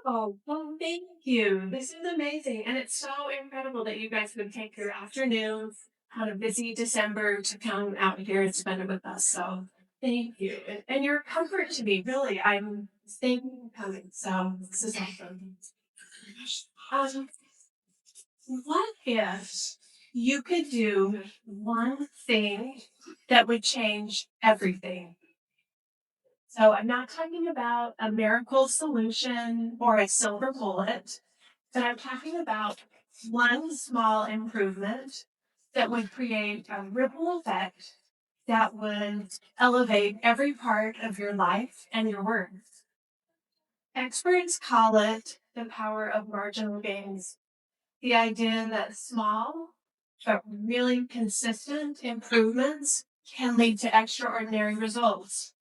Oh, well, thank you. This is amazing. And it's so incredible that you guys would take your afternoon on a busy December to come out here and spend it with us. So thank you. And your comfort to me, really. Thank you for coming. So this is awesome. Um, what if you could do one thing that would change everything? So I'm not talking about a miracle solution or a silver bullet, but I'm talking about one small improvement that would create a ripple effect that would elevate every part of your life and your work. Experts call it the power of marginal gains. The idea that small but really consistent improvements can lead to extraordinary results.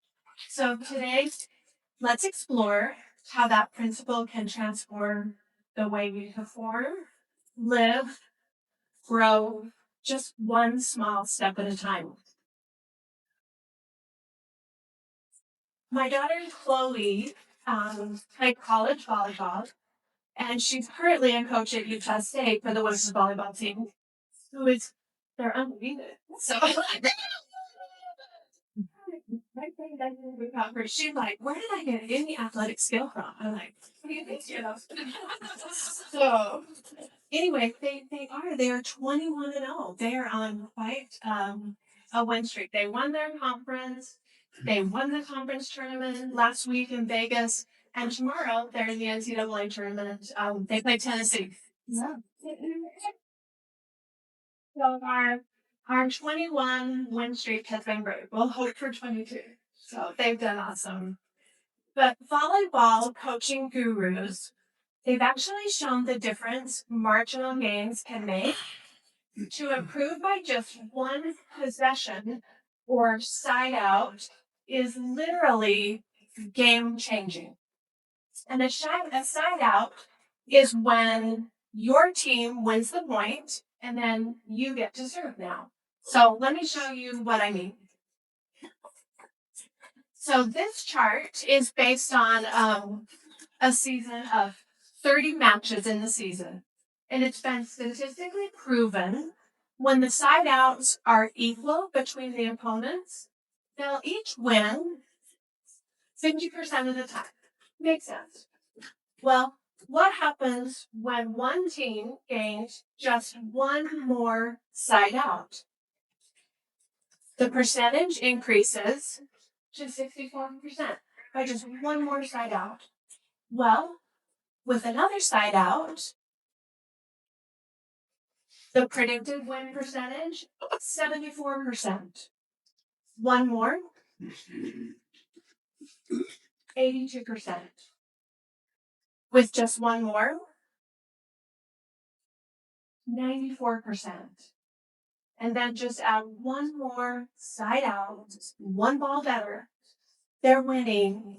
So today, let's explore how that principle can transform the way we perform, live, grow, just one small step at a time. My daughter Chloe played college volleyball, and she's currently a coach at Utah State for the women's volleyball team, who is they're undefeated. So my friend doesn't recover. She's like, where did I get any athletic skill from? I'm like, what do you think, you know? So anyway, they are 21-0. They are on quite a win streak. They won their conference. They won the conference tournament last week in Vegas, and tomorrow they're in the NCAA tournament. They play Tennessee. Yeah. So our 21 win streak has been great. We'll hope for 22. So they've done awesome. But volleyball coaching gurus, they've actually shown the difference marginal gains can make to improve by just one possession or side out is literally game changing. And a side out is when your team wins the point and then you get to serve now. So let me show you what I mean. So this chart is based on a season of 30 matches in the season. And it's been statistically proven when the side outs are equal between the opponents, they'll each win 50% of the time. Makes sense. Well, what happens when one team gains just one more side out? The percentage increases to 64% by just one more side out. Well, with another side out, the predicted win percentage, 74%. One more, 82%. With just one more, 94%. And then just add one more side out, one ball better, they're winning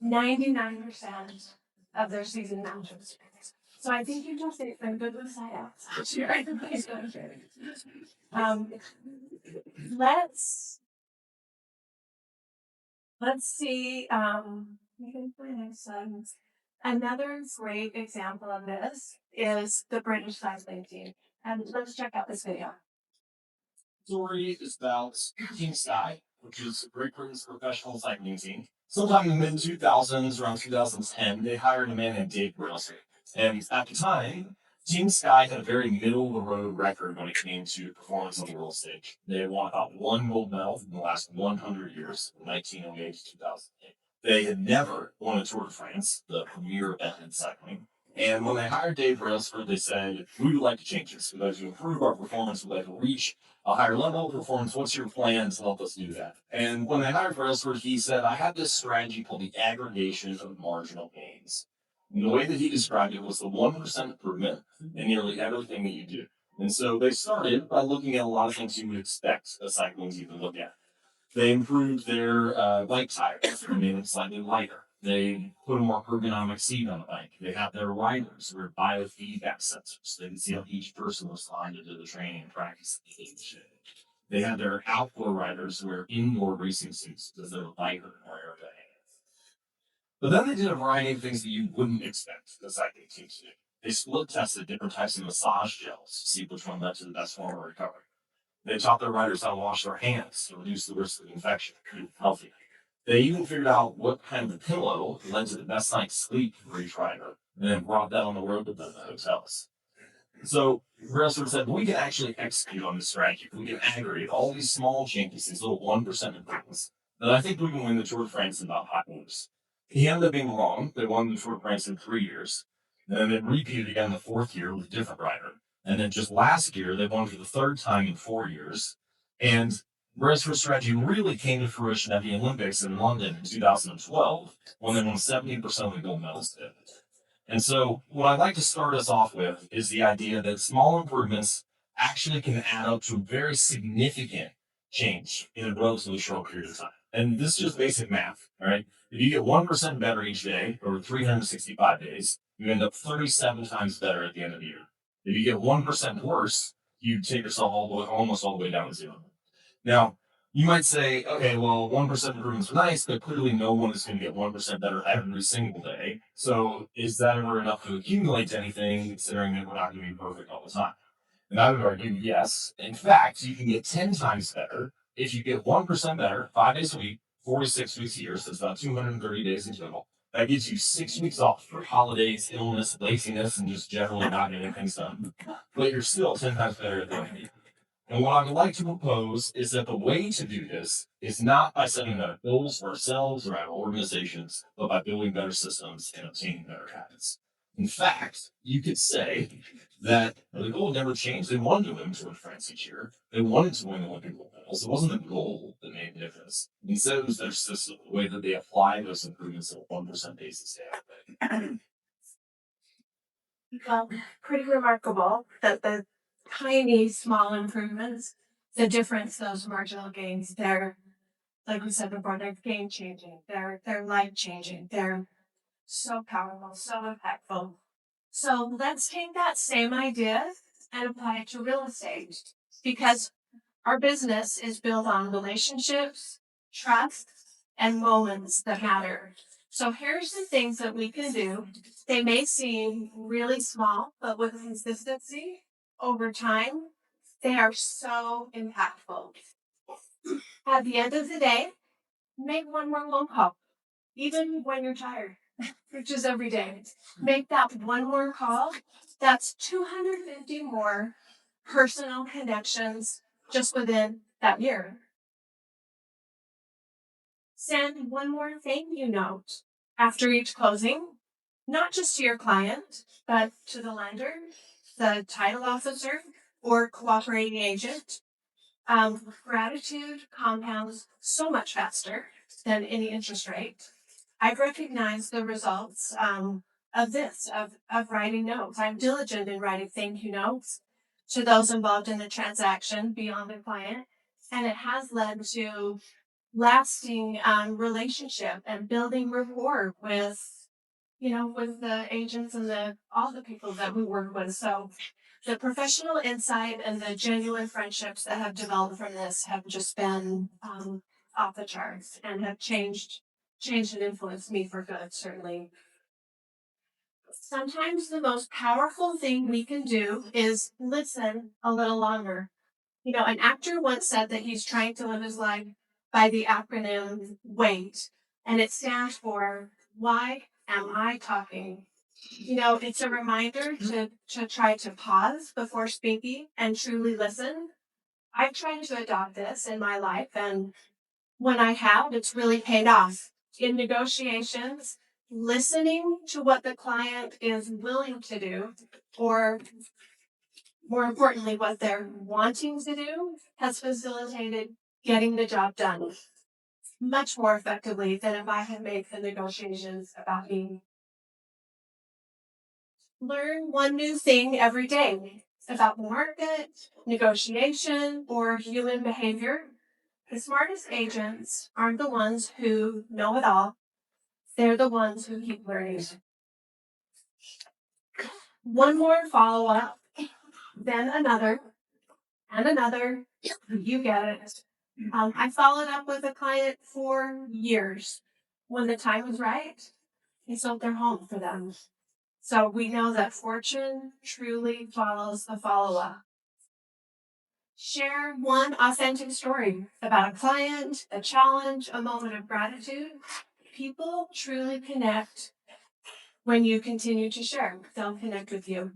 99% of their season matches. So I think you just did been good with side outs this year. um, let's see. We can find some. Another great example of this is the British cycling team, and let's check out this video. Story is about Team Sky, which is Great Britain's professional cycling team. Sometime in the mid 2000s, around 2010, they hired a man named Dave Brailsford. And at the time, Team Sky had a very middle of the road record when it came to performance on the world stage. They had won about one gold medal in the last 100 years, from 1908 to 2008. They had never won a Tour de France, the premier event in cycling. And when they hired Dave Brailsford, they said, we would like to change this. We'd like to improve our performance. We'd like to reach a higher level of performance. What's your plan to help us do that? And when they hired Brailsford, he said, I have this strategy called the aggregation of marginal gains. And the way that he described it was the 1% improvement in nearly everything that you do. And so they started by looking at a lot of things you would expect a cycling team to look at. They improved their bike tires, they made them slightly lighter. They put a more ergonomic seat on the bike. They have their riders who are biofeedback sensors. They can see how each person responded to the training and practice that they did. They had their outdoor riders wear indoor racing suits because they're lighter and more aerodynamic. But then they did a variety of things that you wouldn't expect the cycling team to do. They split tested different types of massage gels to see which one led to the best form of recovery. They taught their riders how to wash their hands to reduce the risk of infection and keep healthy. They even figured out what kind of pillow led to the best night's sleep for each rider, and then brought that on the road with them to hotels. So Brailsford said, we can actually execute on this strategy. We can aggregate all these small changes, these little 1% improvements, then I think we can win the Tour de France in about 5 years. He ended up being wrong. They won the Tour de France in 3 years. And then repeated again the fourth year with a different rider. And then just last year, they won for the third time in 4 years. And Brailsford's strategy really came to fruition at the Olympics in London in 2012, when they won 70% of the gold medals. And so, what I'd like to start us off with is the idea that small improvements actually can add up to a very significant change in a relatively short period of time. And this is just basic math, all right? If you get 1% better each day over 365 days, you end up 37 times better at the end of the year. If you get 1% worse, you take yourself almost all the way down to zero. Now, you might say, okay, well, 1% improvement's nice, but clearly no one is going to get 1% better every single day. So is that ever enough to accumulate to anything, considering that we're not going to be perfect all the time? And I would argue yes. In fact, you can get 10 times better if you get 1% better 5 days a week, 46 weeks a year. So it's about 230 days in total. That gives you 6 weeks off for holidays, illness, laziness, and just generally not getting things done. But you're still 10 times better at the end of the year. And what I would like to propose is that the way to do this is not by setting better goals for ourselves or our organizations, but by building better systems and obtaining better habits. In fact, you could say that the goal never changed. They wanted to win Tour de France each year. They wanted to win Olympic gold medals. It wasn't the goal that made the difference. Instead, it was their system, the way that they apply those improvements on a 1% basis day. Well, pretty remarkable that the tiny, small improvements, the difference, those marginal gains, they're, like we said before, they're game changing. They're life changing. They're so powerful, so impactful. So let's take that same idea and apply it to real estate because our business is built on relationships, trust, and moments that matter. So here's the things that we can do. They may seem really small, but with consistency over time, they are so impactful. At the end of the day, make one more phone call, even when you're tired, which is every day. Make that one more call. That's 250 more personal connections just within that year. Send one more thank you note after each closing, not just to your client, but to the lender, the title officer, or cooperating agent. Gratitude compounds so much faster than any interest rate. I've recognized the results of writing notes. I'm diligent in writing thank you notes to those involved in the transaction beyond the client, and it has led to lasting relationship and building rapport with with the agents and the all the people that we work with. So the professional insight and the genuine friendships that have developed from this have just been off the charts and have changed and influenced me for good, certainly. Sometimes the most powerful thing we can do is listen a little longer. An actor once said that he's trying to live his life by the acronym WAIT, and it stands for Why Am I Talking? It's a reminder to try to pause before speaking and truly listen. I've tried to adopt this in my life, and when I have, it's really paid off. In negotiations, listening to what the client is willing to do, or more importantly, what they're wanting to do, has facilitated getting the job done much more effectively than if I had made the negotiations about me. Learn one new thing every day about the market, negotiation, or human behavior. The smartest agents aren't the ones who know it all. They're the ones who keep learning. One more follow up, then another, and another, You get it. I followed up with a client for years. When the time was right, he sold their home for them. So we know that fortune truly follows the follow up. Share one authentic story about a client, a challenge, a moment of gratitude. People truly connect when you continue to share. They'll connect with you.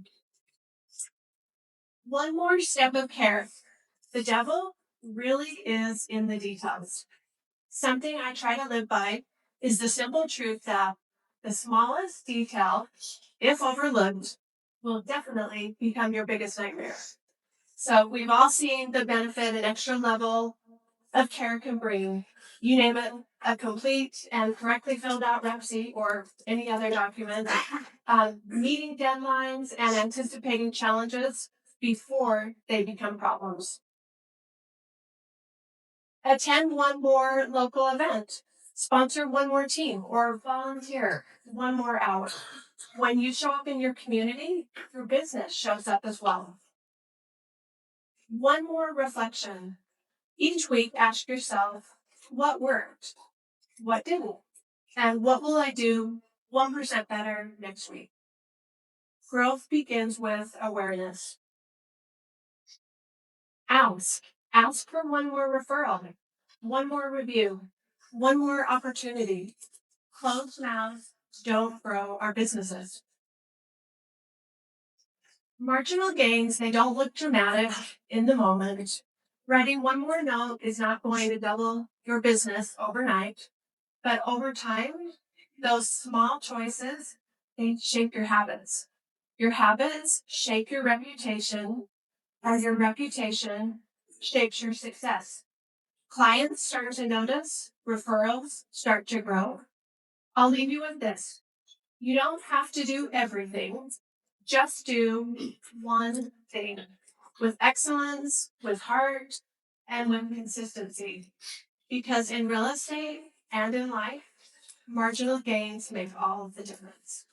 One more step of care. The devil really is in the details. Something I try to live by is the simple truth that the smallest detail, if overlooked, will definitely become your biggest nightmare. So we've all seen the benefit an extra level of care can bring. You name it, a complete and correctly filled out rep sheet or any other document, meeting deadlines and anticipating challenges before they become problems. Attend one more local event, sponsor one more team, or volunteer one more hour. When you show up in your community, your business shows up as well. One more reflection. Each week, ask yourself, what worked? What didn't? And what will I do 1% better next week? Growth begins with awareness. Ask. Ask for one more referral, one more review, one more opportunity. Closed mouths don't grow our businesses. Marginal gains, they don't look dramatic in the moment. Writing one more note is not going to double your business overnight, but over time, those small choices, they shape your habits. Your habits shape your reputation, and your reputation shapes your success. Clients start to notice, referrals start to grow. I'll leave you with this. You don't have to do everything. Just do one thing with excellence, with heart, and with consistency. Because in real estate and in life, marginal gains make all of the difference.